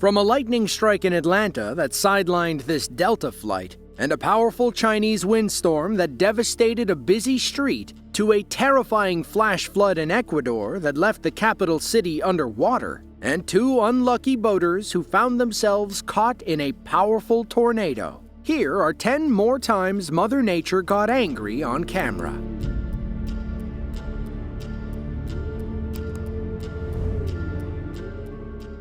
From a lightning strike in Atlanta that sidelined this Delta flight, and a powerful Chinese windstorm that devastated a busy street, to a terrifying flash flood in Ecuador that left the capital city underwater, and two unlucky boaters who found themselves caught in a powerful tornado. Here are 10 more times Mother Nature got angry on camera.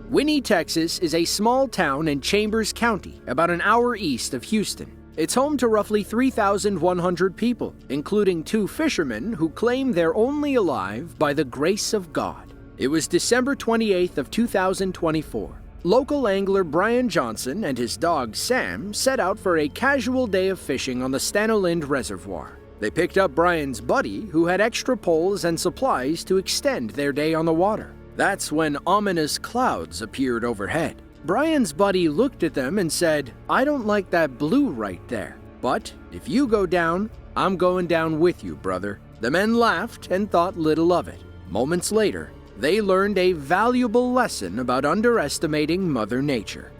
Winnie, Texas is a small town in Chambers County, about an hour east of Houston. It's home to roughly 3,100 people, including 2 fishermen who claim they're only alive by the grace of God. It was December 28th of 2024. Local angler Brian Johnson and his dog Sam set out for a casual day of fishing on the Stanolind Reservoir. They picked up Brian's buddy, who had extra poles and supplies to extend their day on the water. That's when ominous clouds appeared overhead. Brian's buddy looked at them and said, "I don't like that blue right there, but if you go down, I'm going down with you, brother." The men laughed and thought little of it. Moments later, they learned a valuable lesson about underestimating Mother Nature.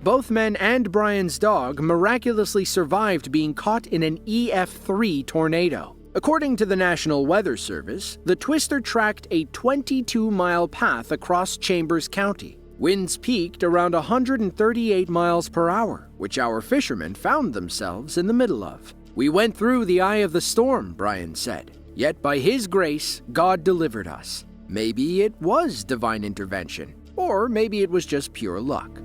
Both men and Brian's dog miraculously survived being caught in an EF3 tornado. According to the National Weather Service, the twister tracked a 22-mile path across Chambers County. Winds peaked around 138 miles per hour, which our fishermen found themselves in the middle of. "We went through the eye of the storm," Brian said. "Yet by His grace, God delivered us." Maybe it was divine intervention, or maybe it was just pure luck.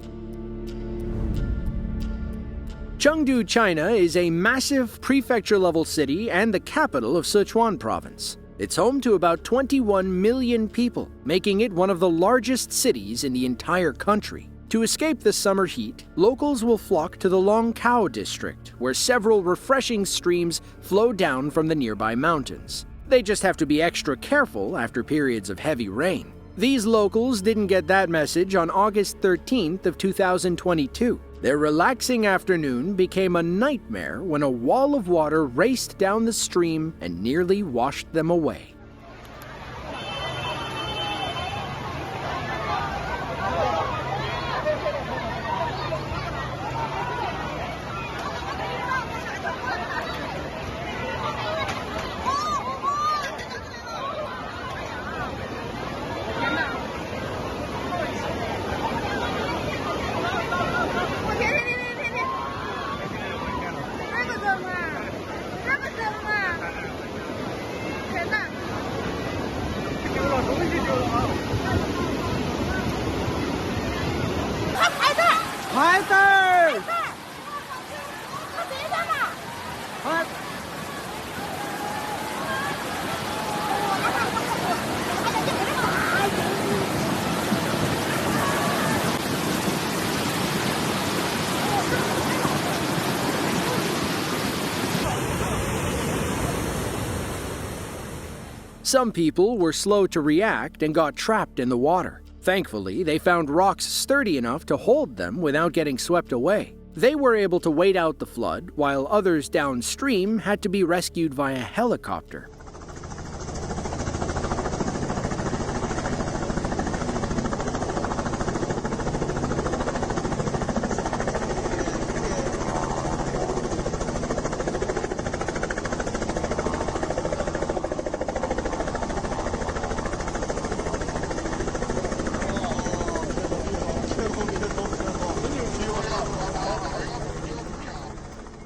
Chengdu, China is a massive prefecture-level city and the capital of Sichuan province. It's home to about 21 million people, making it one of the largest cities in the entire country. To escape the summer heat, locals will flock to the Longkao district, where several refreshing streams flow down from the nearby mountains. They just have to be extra careful after periods of heavy rain. These locals didn't get that message on August 13th of 2022. Their relaxing afternoon became a nightmare when a wall of water raced down the stream and nearly washed them away. Some people were slow to react and got trapped in the water. Thankfully, they found rocks sturdy enough to hold them without getting swept away. They were able to wait out the flood, while others downstream had to be rescued via helicopter.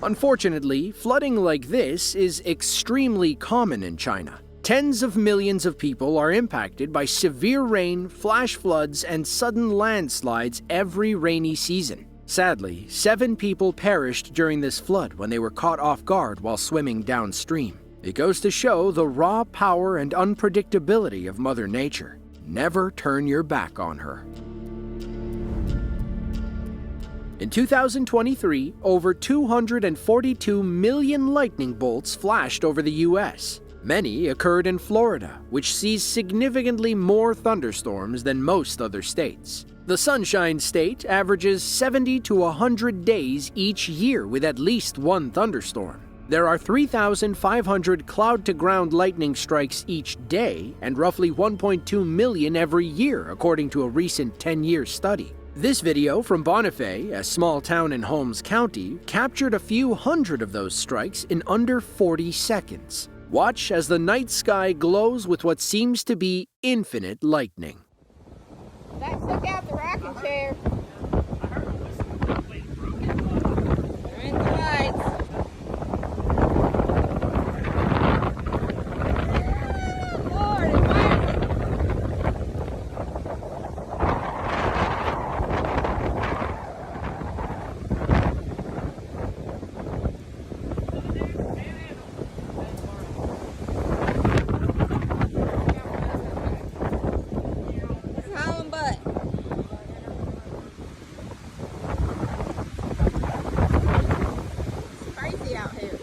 Unfortunately, flooding like this is extremely common in China. Tens of millions of people are impacted by severe rain, flash floods, and sudden landslides every rainy season. Sadly, 7 people perished during this flood when they were caught off guard while swimming downstream. It goes to show the raw power and unpredictability of Mother Nature. Never turn your back on her. In 2023, over 242 million lightning bolts flashed over the U.S. Many occurred in Florida, which sees significantly more thunderstorms than most other states. The Sunshine State averages 70 to 100 days each year with at least one thunderstorm. There are 3,500 cloud-to-ground lightning strikes each day and roughly 1.2 million every year, according to a recent 10-year study. This video from Bonifay, a small town in Holmes County, captured a few hundred of those strikes in under 40 seconds. Watch as the night sky glows with what seems to be infinite lightning. That took out the rocking chair. There ain't the lights. Lord, it's fire. It's howling butt. It's crazy out here.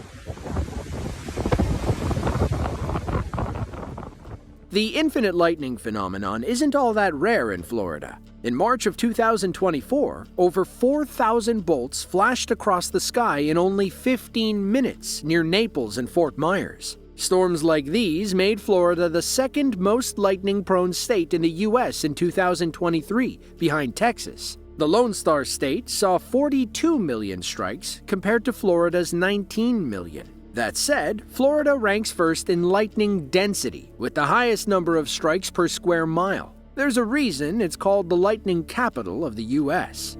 The infinite lightning phenomenon isn't all that rare in Florida. In March of 2024, over 4,000 bolts flashed across the sky in only 15 minutes near Naples and Fort Myers. Storms like these made Florida the second most lightning-prone state in the U.S. in 2023, behind Texas. The Lone Star State saw 42 million strikes compared to Florida's 19 million. That said, Florida ranks first in lightning density, with the highest number of strikes per square mile. There's a reason it's called the lightning capital of the U.S.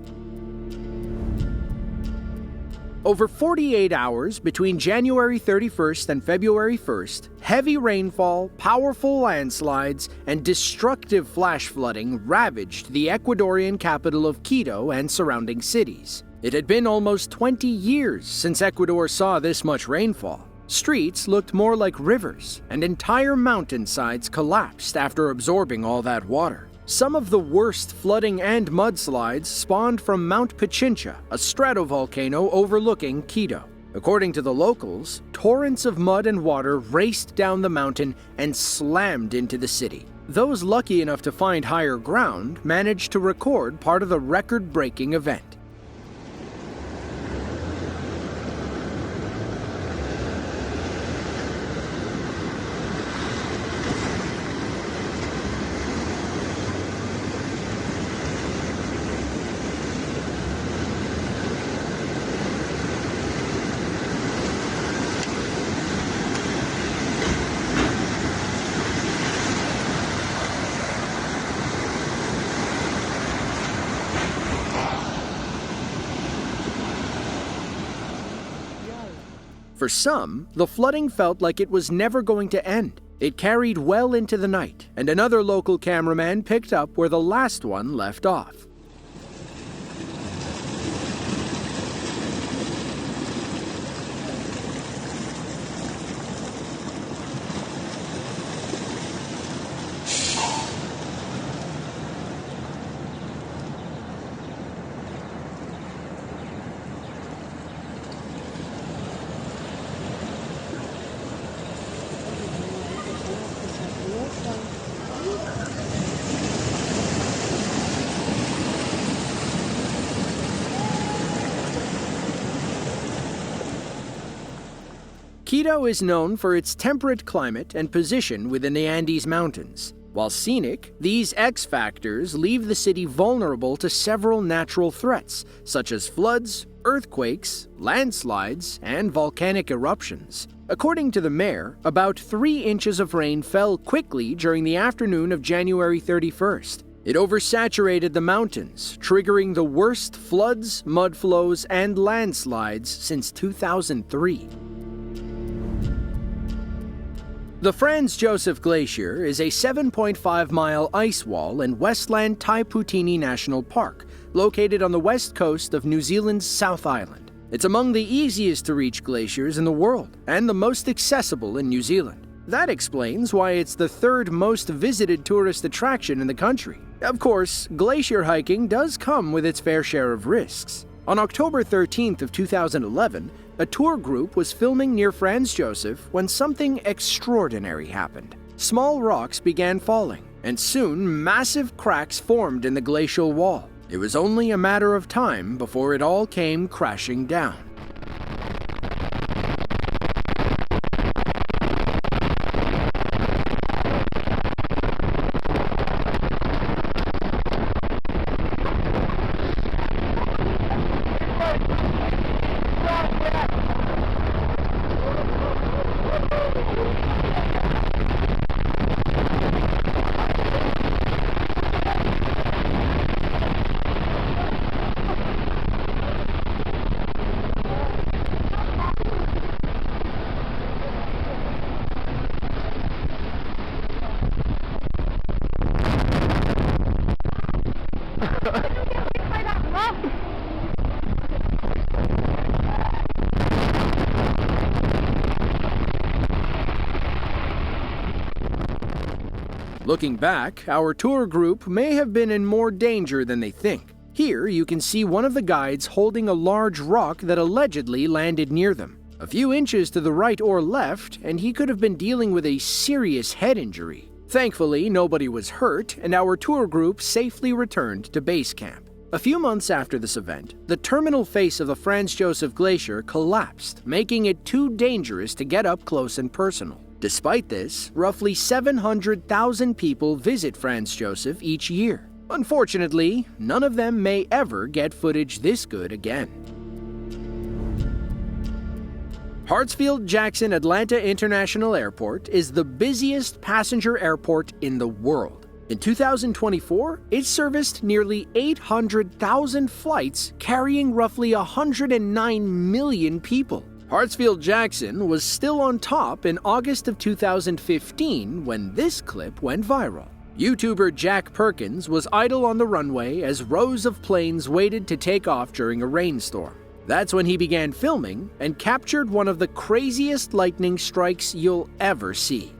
Over 48 hours between January 31st and February 1st, heavy rainfall, powerful landslides, and destructive flash flooding ravaged the Ecuadorian capital of Quito and surrounding cities. It had been almost 20 years since Ecuador saw this much rainfall. Streets looked more like rivers, and entire mountainsides collapsed after absorbing all that water. Some of the worst flooding and mudslides spawned from Mount Pichincha, a stratovolcano overlooking Quito. According to the locals, torrents of mud and water raced down the mountain and slammed into the city. Those lucky enough to find higher ground managed to record part of the record-breaking event. For some, the flooding felt like it was never going to end. It carried well into the night, and another local cameraman picked up where the last one left off. Quito is known for its temperate climate and position within the Andes Mountains. While scenic, these X factors leave the city vulnerable to several natural threats, such as floods, earthquakes, landslides, and volcanic eruptions. According to the mayor, about 3 inches of rain fell quickly during the afternoon of January 31st. It oversaturated the mountains, triggering the worst floods, mud flows, and landslides since 2003. The Franz Josef Glacier is a 7.5-mile ice wall in Westland Taiputini National Park, located on the west coast of New Zealand's South Island. It's among the easiest to reach glaciers in the world and the most accessible in New Zealand. That explains why it's the third most visited tourist attraction in the country. Of course, glacier hiking does come with its fair share of risks. On October 13th of 2011, a tour group was filming near Franz Josef when something extraordinary happened. Small rocks began falling, and soon massive cracks formed in the glacial wall. It was only a matter of time before it all came crashing down. Looking back, our tour group may have been in more danger than they think. Here you can see one of the guides holding a large rock that allegedly landed near them. A few inches to the right or left, and he could have been dealing with a serious head injury. Thankfully, nobody was hurt, and our tour group safely returned to base camp. A few months after this event, the terminal face of the Franz Josef Glacier collapsed, making it too dangerous to get up close and personal. Despite this, roughly 700,000 people visit Franz Josef each year. Unfortunately, none of them may ever get footage this good again. Hartsfield-Jackson Atlanta International Airport is the busiest passenger airport in the world. In 2024, it serviced nearly 800,000 flights, carrying roughly 109 million people. Hartsfield-Jackson was still on top in August of 2015 when this clip went viral. YouTuber Jack Perkins was idle on the runway as rows of planes waited to take off during a rainstorm. That's when he began filming and captured one of the craziest lightning strikes you'll ever see.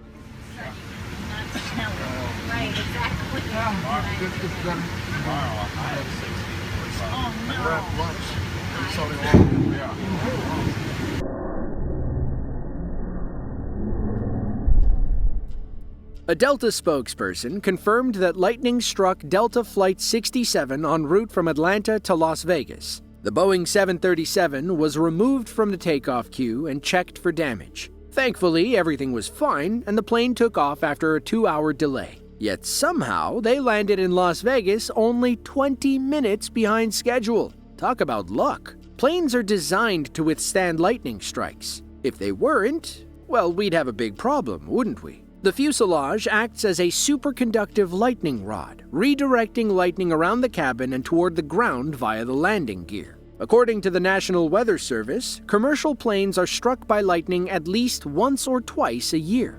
A Delta spokesperson confirmed that lightning struck Delta Flight 67 en route from Atlanta to Las Vegas. The Boeing 737 was removed from the takeoff queue and checked for damage. Thankfully, everything was fine, and the plane took off after a 2-hour delay. Yet somehow, they landed in Las Vegas only 20 minutes behind schedule. Talk about luck. Planes are designed to withstand lightning strikes. If they weren't, well, we'd have a big problem, wouldn't we? The fuselage acts as a superconductive lightning rod, redirecting lightning around the cabin and toward the ground via the landing gear. According to the National Weather Service, commercial planes are struck by lightning at least once or twice a year.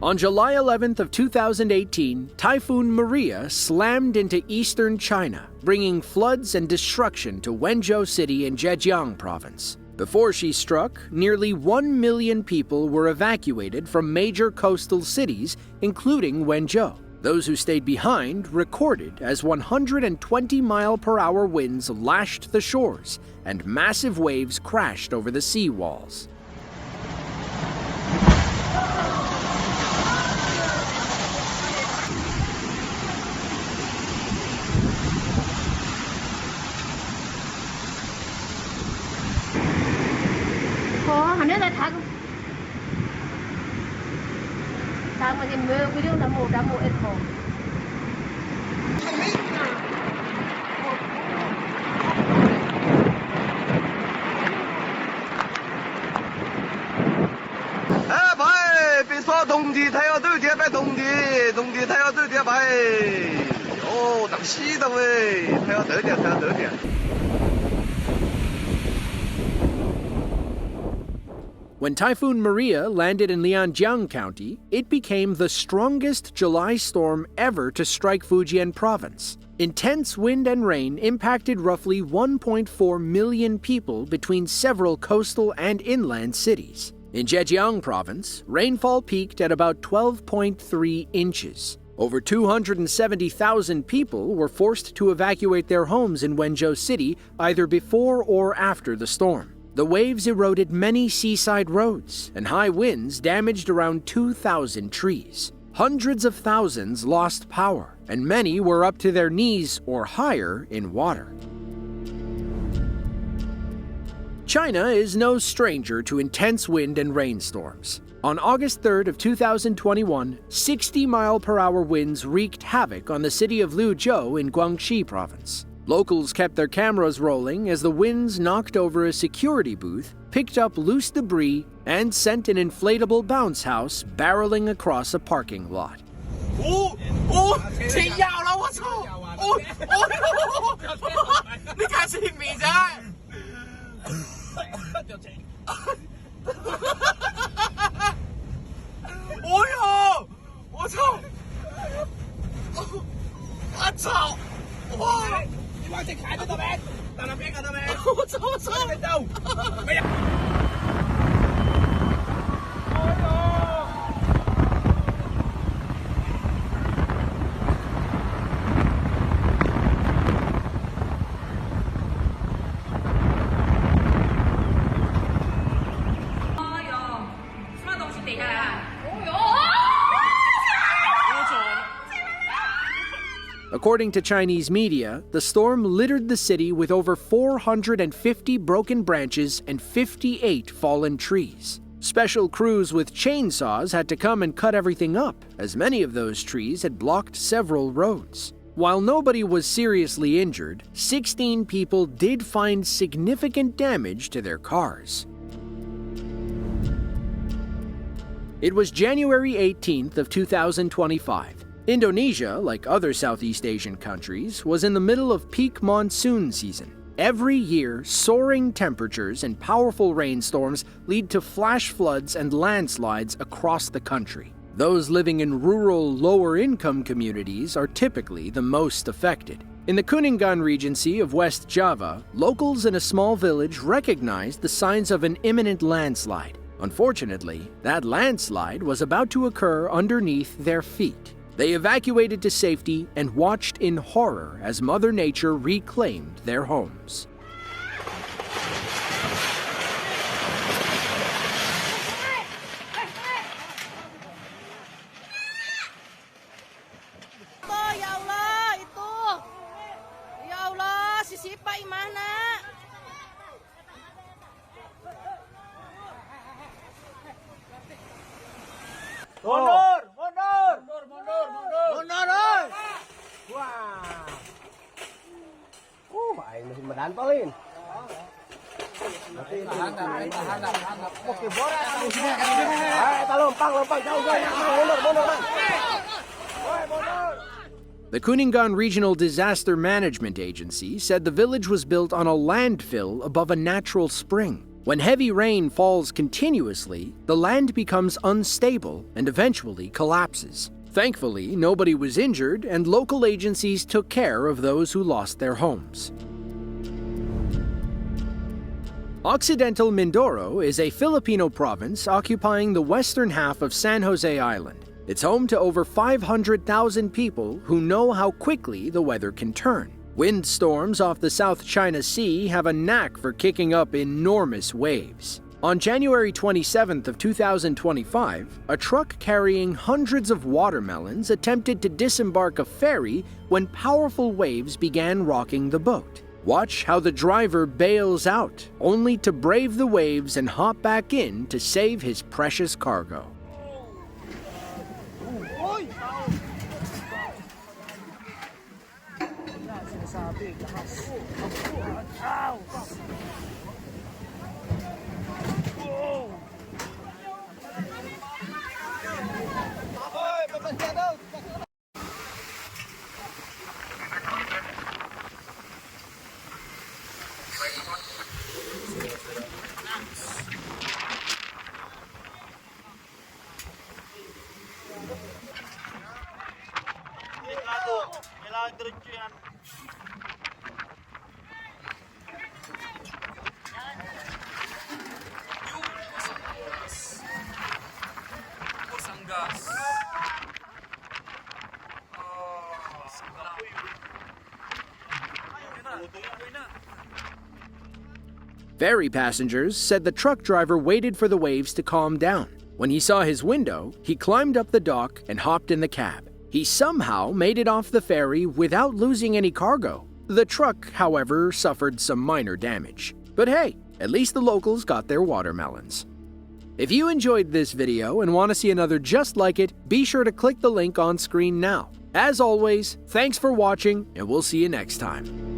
On July 11th of 2018, Typhoon Maria slammed into eastern China, bringing floods and destruction to Wenzhou City in Zhejiang Province. Before she struck, nearly 1 million people were evacuated from major coastal cities, including Wenzhou. Those who stayed behind recorded as 120-mile-per-hour winds lashed the shores and massive waves crashed over the sea walls. 邊所同時睇我都要睇同時睇我都要睇牌。哦，特斯的喂，睇我得點。When Typhoon Maria landed in Lianjiang County, it became the strongest July storm ever to strike Fujian province. Intense wind and rain impacted roughly 1.4 million people between several coastal and inland cities. In Zhejiang province, rainfall peaked at about 12.3 inches. Over 270,000 people were forced to evacuate their homes in Wenzhou City either before or after the storm. The waves eroded many seaside roads, and high winds damaged around 2,000 trees. Hundreds of thousands lost power, and many were up to their knees or higher in water. China is no stranger to intense wind and rainstorms. On August 3rd of 2021, 60-mile-per-hour winds wreaked havoc on the city of Luzhou in Guangxi province. Locals kept their cameras rolling as the winds knocked over a security booth, picked up loose debris, and sent an inflatable bounce house barreling across a parking lot. According to Chinese media, the storm littered the city with over 450 broken branches and 58 fallen trees. Special crews with chainsaws had to come and cut everything up, as many of those trees had blocked several roads. While nobody was seriously injured, 16 people did find significant damage to their cars. It was January 18th of 2025. Indonesia, like other Southeast Asian countries, was in the middle of peak monsoon season. Every year, soaring temperatures and powerful rainstorms lead to flash floods and landslides across the country. Those living in rural, lower-income communities are typically the most affected. In the Kuningan Regency of West Java, locals in a small village recognized the signs of an imminent landslide. Unfortunately, that landslide was about to occur underneath their feet. They evacuated to safety and watched in horror as Mother Nature reclaimed their homes. The Kuningan Regional Disaster Management Agency said the village was built on a landfill above a natural spring. When heavy rain falls continuously, the land becomes unstable and eventually collapses. Thankfully, nobody was injured, and local agencies took care of those who lost their homes. Occidental Mindoro is a Filipino province occupying the western half of San Jose Island. It's home to over 500,000 people who know how quickly the weather can turn. Windstorms off the South China Sea have a knack for kicking up enormous waves. On January 27th of 2025, a truck carrying hundreds of watermelons attempted to disembark a ferry when powerful waves began rocking the boat. Watch how the driver bails out, only to brave the waves and hop back in to save his precious cargo. diretso yan. Kusang gas. Ferry passengers said the truck driver waited for the waves to calm down. When he saw his window, he climbed up the dock and hopped in the cab. He somehow made it off the ferry without losing any cargo. The truck, however, suffered some minor damage. But hey, at least the locals got their watermelons. If you enjoyed this video and want to see another just like it, be sure to click the link on screen now. As always, thanks for watching, and we'll see you next time.